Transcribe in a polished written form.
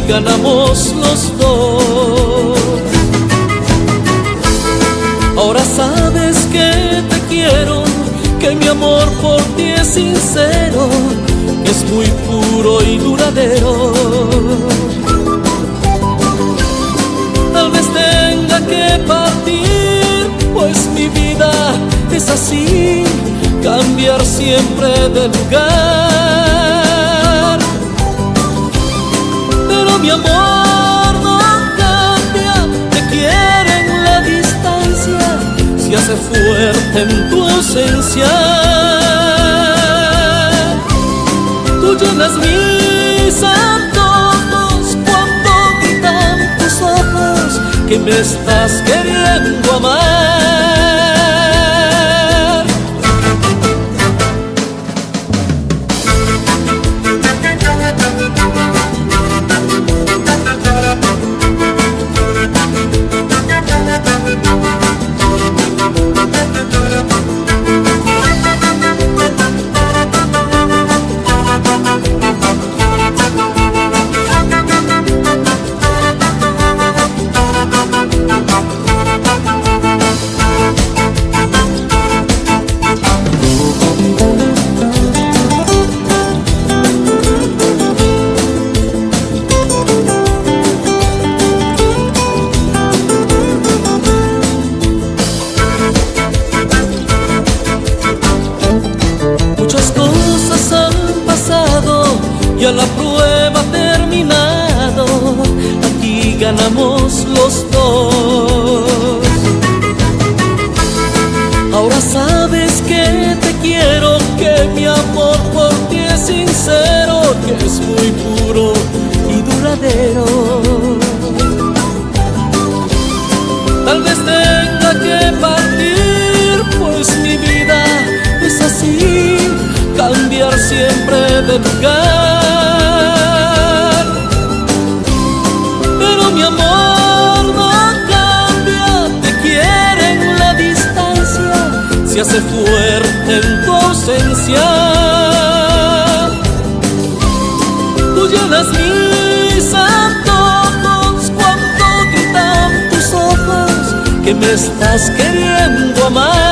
ganamos los dos. Ahora sabes que te quiero, que mi amor por ti es sincero, que es muy puro y duradero. Tal vez tenga que partir, pues mi vida es así, cambiar siempre de lugar. Pero mi amor no cambia, te quiere en la distancia, se hace fuerte en tu ausencia. Tú llenas mis antojos cuando gritan tus ojos que me estás queriendo amar. Ya la prueba ha terminado, aquí ganamos los dos. Ahora sabes que te quiero, que mi amor por ti es sincero, que es muy puro y duradero. Tal vez tenga que partir, pues mi vida es así, cambiar siempre de lugar. Pero mi amor no cambia, te quiere en la distancia, se hace fuerte en tu ausencia. Tú llenas mis antojos cuando gritan tus ojos que me estás queriendo amar.